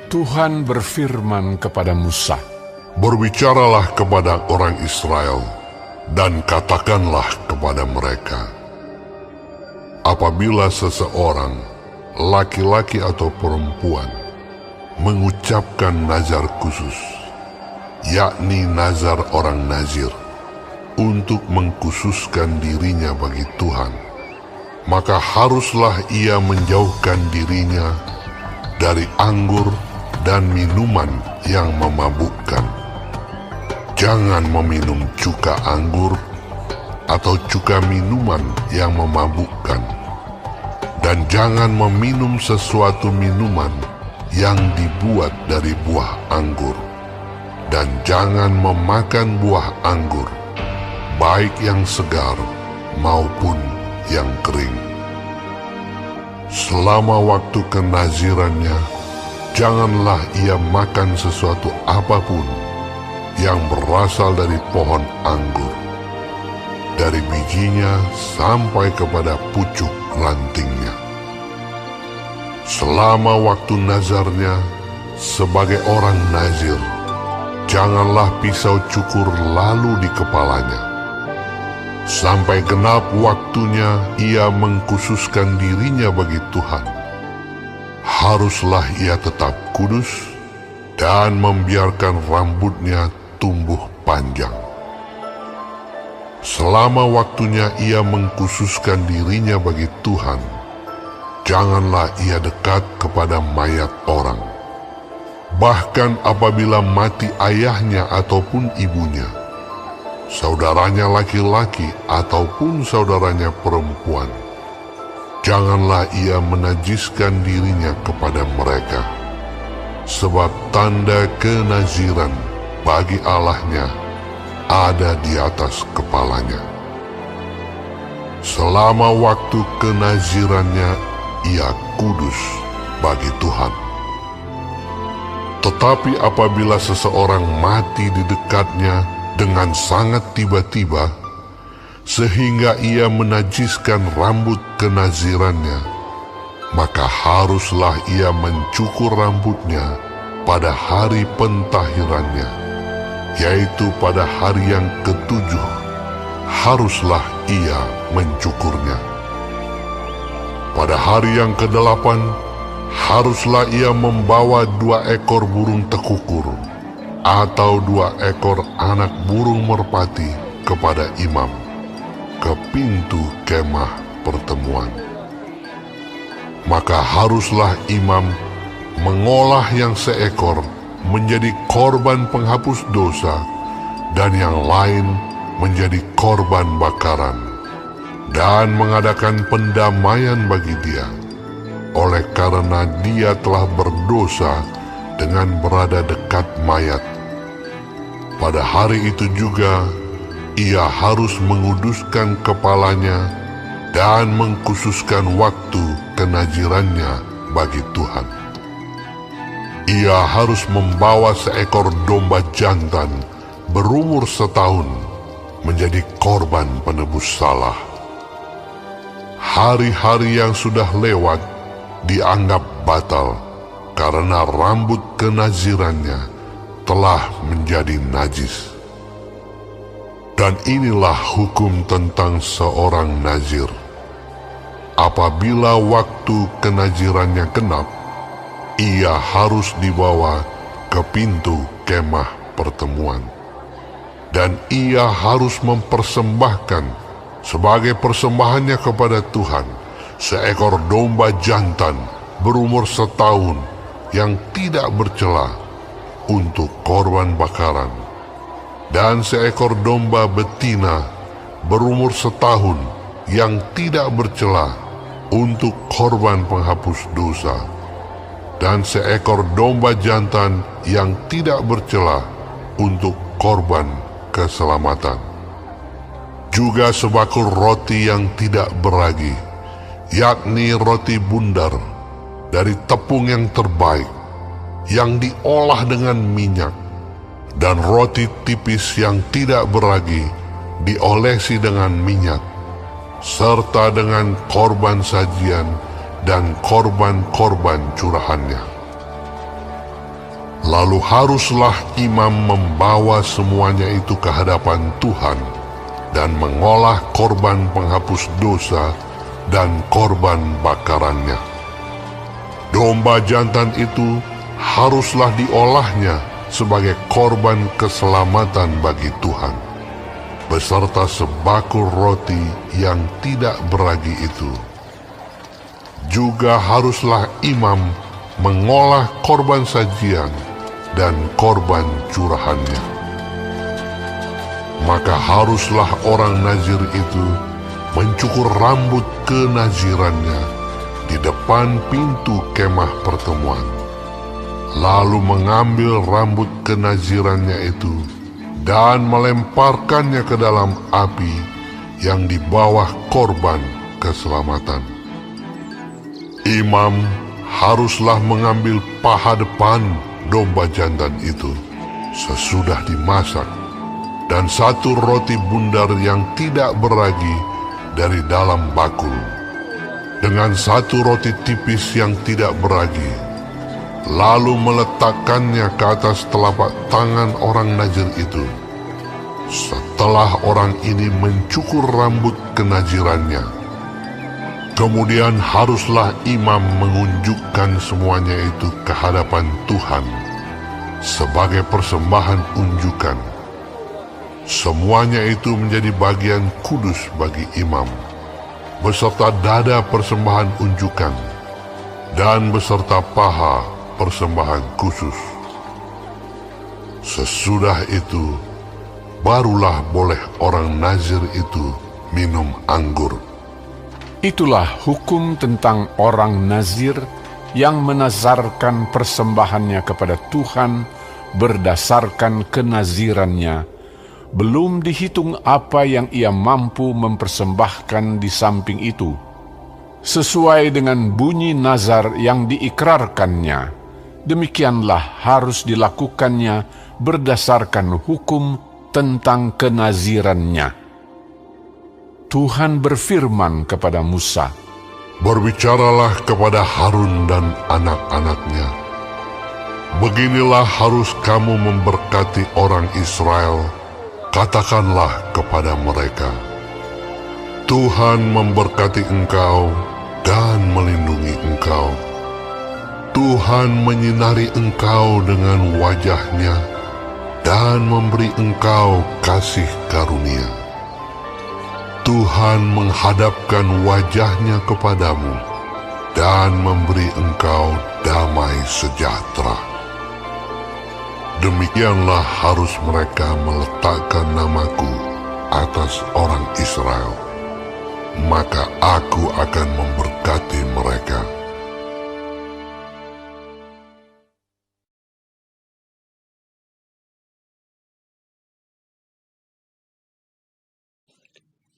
Tuhan berfirman kepada Musa, "Berbicaralah kepada orang Israel, dan katakanlah kepada mereka, apabila seseorang, laki-laki atau perempuan, mengucapkan nazar khusus, yakni nazar orang Nazir, untuk mengkhususkan dirinya bagi Tuhan, maka haruslah ia menjauhkan dirinya dari anggur dan minuman yang memabukkan. Jangan meminum cuka anggur atau cuka minuman yang memabukkan, dan jangan meminum sesuatu minuman yang dibuat dari buah anggur, dan jangan memakan buah anggur, baik yang segar maupun yang kering. Selama waktu kenazirannya, janganlah ia makan sesuatu apapun yang berasal dari pohon anggur, dari bijinya sampai kepada pucuk rantingnya. Selama waktu nazarnya sebagai orang nazir, janganlah pisau cukur lalu di kepalanya. Sampai genap waktunya ia mengkhususkan dirinya bagi Tuhan. Haruslah ia tetap kudus dan membiarkan rambutnya tumbuh panjang. Selama waktunya ia mengkhususkan dirinya bagi Tuhan, janganlah ia dekat kepada mayat orang. Bahkan apabila mati ayahnya ataupun ibunya, saudaranya laki-laki ataupun saudaranya perempuan, janganlah ia menajiskan dirinya kepada mereka, sebab tanda kenaziran bagi Allahnya ada di atas kepalanya. Selama waktu kenazirannya ia kudus bagi Tuhan. Tetapi apabila seseorang mati di dekatnya dengan sangat tiba-tiba, sehingga ia menajiskan rambut kenazirannya, maka haruslah ia mencukur rambutnya pada hari pentahirannya, yaitu pada hari yang ketujuh, haruslah ia mencukurnya. Pada hari yang kedelapan, haruslah ia membawa 2 ekor burung tekukur atau 2 ekor anak burung merpati kepada imam ke pintu kemah pertemuan. Maka haruslah imam mengolah yang seekor menjadi korban penghapus dosa, dan yang lain menjadi korban bakaran, dan mengadakan pendamaian bagi dia, oleh karena dia telah berdosa dengan berada dekat mayat. Pada hari itu juga ia harus menguduskan kepalanya dan mengkhususkan waktu kenazirannya bagi Tuhan. Ia harus membawa seekor domba jantan berumur 1 tahun menjadi korban penebus salah. Hari-hari yang sudah lewat dianggap batal karena rambut kenazirannya telah menjadi najis. Dan inilah hukum tentang seorang nazir. Apabila waktu kenazirannya genap, ia harus dibawa ke pintu kemah pertemuan, dan ia harus mempersembahkan sebagai persembahannya kepada Tuhan seekor domba jantan berumur 1 tahun yang tidak bercela untuk korban bakaran, dan seekor domba betina berumur 1 tahun yang tidak bercela untuk korban penghapus dosa, dan seekor domba jantan yang tidak bercela untuk korban keselamatan. Juga sebakul roti yang tidak beragi, yakni roti bundar dari tepung yang terbaik, yang diolah dengan minyak, dan roti tipis yang tidak beragi diolesi dengan minyak, serta dengan korban sajian dan korban-korban curahannya. Lalu haruslah imam membawa semuanya itu ke hadapan Tuhan dan mengolah korban penghapus dosa dan korban bakarannya. Domba jantan itu haruslah diolahnya sebagai korban keselamatan bagi Tuhan, beserta sebakul roti yang tidak beragi itu. Juga haruslah imam mengolah korban sajian dan korban curahannya. Maka haruslah orang Nazir itu mencukur rambut kenazirannya di depan pintu kemah pertemuan, lalu mengambil rambut kenazirannya itu dan melemparkannya ke dalam api yang di bawah korban keselamatan. Imam haruslah mengambil paha depan domba jantan itu sesudah dimasak, dan satu roti bundar yang tidak beragi dari dalam bakul, dengan satu roti tipis yang tidak beragi, lalu meletakkannya ke atas telapak tangan orang Nazir itu. Setelah orang ini mencukur rambut kenazirannya, kemudian haruslah imam mengunjukkan semuanya itu ke hadapan Tuhan sebagai persembahan unjukan. Semuanya itu menjadi bagian kudus bagi imam, beserta dada persembahan unjukan, dan beserta paha persembahan khusus. Sesudah itu, barulah boleh orang Nazir itu minum anggur. Itulah hukum tentang orang Nazir yang menazarkan persembahannya kepada Tuhan berdasarkan kenazirannya, belum dihitung apa yang ia mampu mempersembahkan di samping itu, sesuai dengan bunyi nazar yang diikrarkannya. Demikianlah harus dilakukannya berdasarkan hukum tentang kenazirannya. Tuhan berfirman kepada Musa, "Berbicaralah kepada Harun dan anak-anaknya. Beginilah harus kamu memberkati orang Israel. Katakanlah kepada mereka, Tuhan memberkati engkau dan melindungi engkau. Tuhan menyinari engkau dengan wajah-Nya dan memberi engkau kasih karunia. Tuhan menghadapkan wajah-Nya kepadamu dan memberi engkau damai sejahtera." Demikianlah harus mereka meletakkan namaku atas orang Israel, maka aku akan memberkati mereka.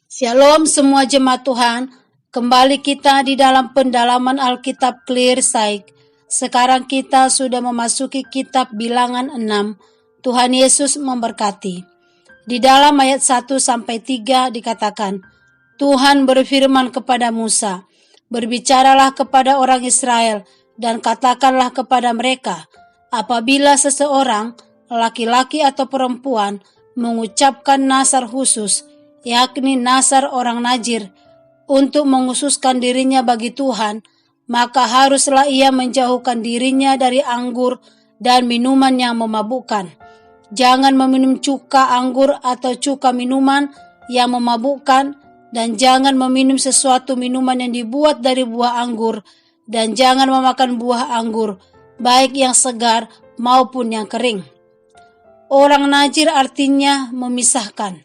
Shalom semua jemaat Tuhan, kembali kita di dalam pendalaman Alkitab Clear Sight. Sekarang kita sudah memasuki kitab Bilangan 6. Tuhan Yesus memberkati. Di dalam ayat 1-3 dikatakan, Tuhan berfirman kepada Musa, "Berbicaralah kepada orang Israel dan katakanlah kepada mereka, apabila seseorang, laki-laki atau perempuan, mengucapkan nazar khusus, yakni nazar orang Nazir, untuk menghususkan dirinya bagi Tuhan, maka haruslah ia menjauhkan dirinya dari anggur dan minuman yang memabukkan. Jangan meminum cuka anggur atau cuka minuman yang memabukkan, dan jangan meminum sesuatu minuman yang dibuat dari buah anggur, dan jangan memakan buah anggur, baik yang segar maupun yang kering." Orang Nazir artinya memisahkan.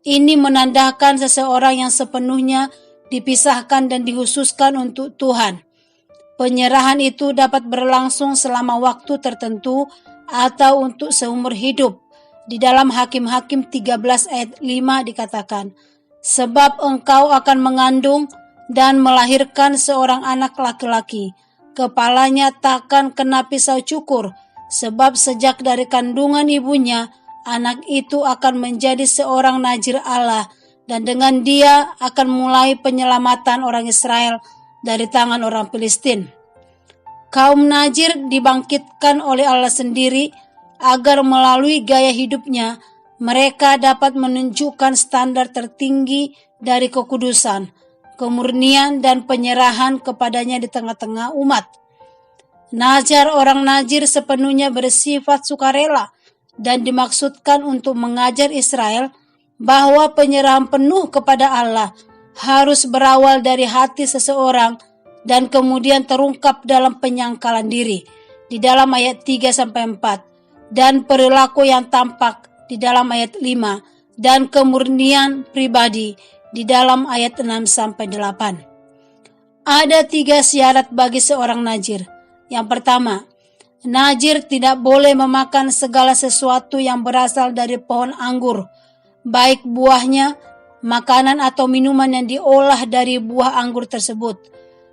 Ini menandakan seseorang yang sepenuhnya dipisahkan dan dikhususkan untuk Tuhan. Penyerahan itu dapat berlangsung selama waktu tertentu atau untuk seumur hidup. Di dalam Hakim-Hakim 13 ayat 5 dikatakan, "Sebab engkau akan mengandung dan melahirkan seorang anak laki-laki. Kepalanya takkan kena pisau cukur, sebab sejak dari kandungan ibunya, anak itu akan menjadi seorang Nazir Allah, dan dengan dia akan mulai penyelamatan orang Israel dari tangan orang Filistin." Kaum Nazir dibangkitkan oleh Allah sendiri agar melalui gaya hidupnya mereka dapat menunjukkan standar tertinggi dari kekudusan, kemurnian, dan penyerahan kepadanya di tengah-tengah umat. Nazar orang Nazir sepenuhnya bersifat sukarela dan dimaksudkan untuk mengajar Israel bahwa penyerahan penuh kepada Allah harus berawal dari hati seseorang dan kemudian terungkap dalam penyangkalan diri di dalam ayat 3-4 dan perilaku yang tampak di dalam ayat 5 dan kemurnian pribadi di dalam ayat 6-8. Ada 3 syarat bagi seorang Nazir. Yang pertama, Nazir tidak boleh memakan segala sesuatu yang berasal dari pohon anggur, baik buahnya, makanan atau minuman yang diolah dari buah anggur tersebut.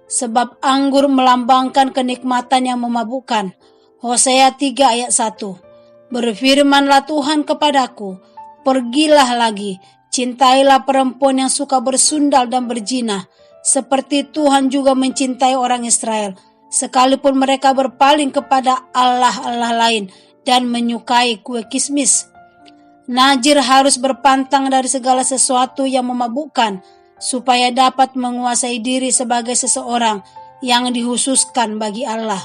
Sebab anggur melambangkan kenikmatan yang memabukkan. Hosea 3 ayat 1. Berfirmanlah Tuhan kepadaku, pergilah lagi, cintailah perempuan yang suka bersundal dan berzina, seperti Tuhan juga mencintai orang Israel, sekalipun mereka berpaling kepada Allah-Allah lain dan menyukai kue kismis. Nazir harus berpantang dari segala sesuatu yang memabukkan, supaya dapat menguasai diri sebagai seseorang yang dihususkan bagi Allah.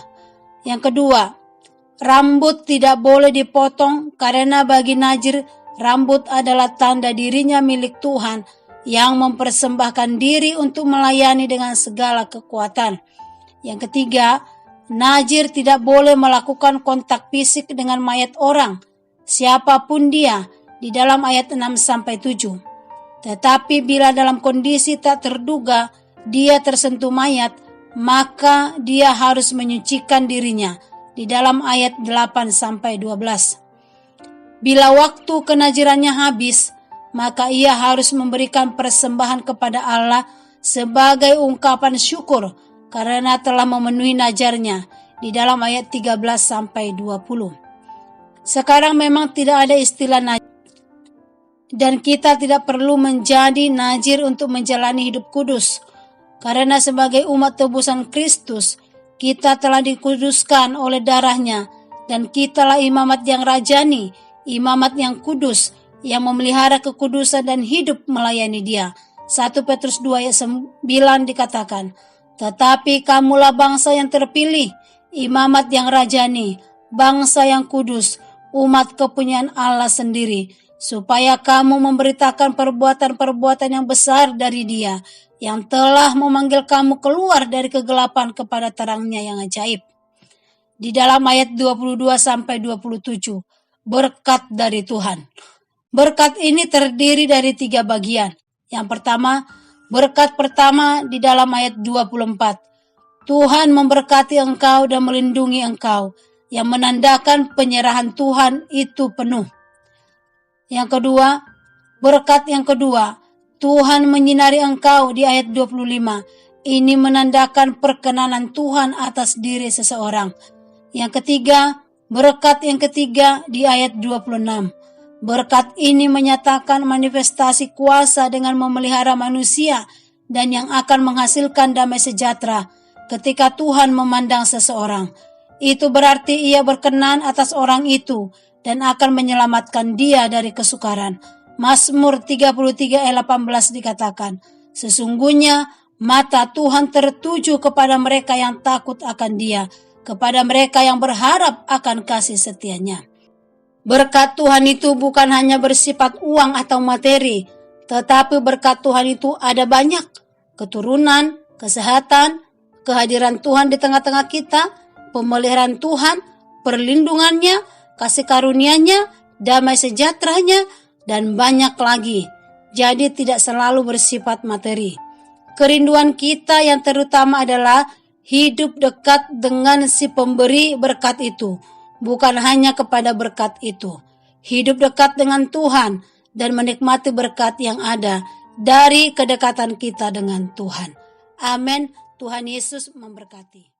Yang kedua, rambut tidak boleh dipotong karena bagi Nazir, rambut adalah tanda dirinya milik Tuhan yang mempersembahkan diri untuk melayani dengan segala kekuatan. Yang ketiga, Nazir tidak boleh melakukan kontak fisik dengan mayat orang, siapapun dia, di dalam ayat 6-7. Tetapi bila dalam kondisi tak terduga dia tersentuh mayat, maka dia harus menyucikan dirinya di dalam ayat 8-12. Bila waktu kenazirannya habis, maka ia harus memberikan persembahan kepada Allah sebagai ungkapan syukur karena telah memenuhi nazarnya di dalam ayat 13-20. Sekarang memang tidak ada istilah nazir, dan kita tidak perlu menjadi nazir untuk menjalani hidup kudus, karena sebagai umat tebusan Kristus, kita telah dikuduskan oleh darahnya, dan kitalah imamat yang rajani, imamat yang kudus, yang memelihara kekudusan dan hidup melayani Dia. 1 Petrus 2 ayat 9 dikatakan, tetapi kamulah bangsa yang terpilih, imamat yang rajani, bangsa yang kudus, umat kepunyaan Allah sendiri, supaya kamu memberitakan perbuatan-perbuatan yang besar dari Dia, yang telah memanggil kamu keluar dari kegelapan kepada terangnya yang ajaib. Di dalam ayat 22-27, berkat dari Tuhan. Berkat ini terdiri dari 3 bagian. Yang pertama, berkat pertama di dalam ayat 24. Tuhan memberkati engkau dan melindungi engkau, yang menandakan penyerahan Tuhan itu penuh. Yang kedua, berkat yang kedua, Tuhan menyinari engkau di ayat 25. Ini menandakan perkenanan Tuhan atas diri seseorang. Yang ketiga, berkat yang ketiga di ayat 26. Berkat ini menyatakan manifestasi kuasa dengan memelihara manusia dan yang akan menghasilkan damai sejahtera ketika Tuhan memandang seseorang. Itu berarti Ia berkenan atas orang itu dan akan menyelamatkan dia dari kesukaran. Mazmur 33 ayat 18 dikatakan, sesungguhnya mata Tuhan tertuju kepada mereka yang takut akan Dia, kepada mereka yang berharap akan kasih setianya. Berkat Tuhan itu bukan hanya bersifat uang atau materi, tetapi berkat Tuhan itu ada banyak. Keturunan, kesehatan, kehadiran Tuhan di tengah-tengah kita, pemeliharaan Tuhan, perlindungannya, kasih karunia-Nya, damai sejahtera-Nya, dan banyak lagi. Jadi tidak selalu bersifat materi. Kerinduan kita yang terutama adalah hidup dekat dengan si pemberi berkat itu, bukan hanya kepada berkat itu. Hidup dekat dengan Tuhan dan menikmati berkat yang ada dari kedekatan kita dengan Tuhan. Amin. Tuhan Yesus memberkati.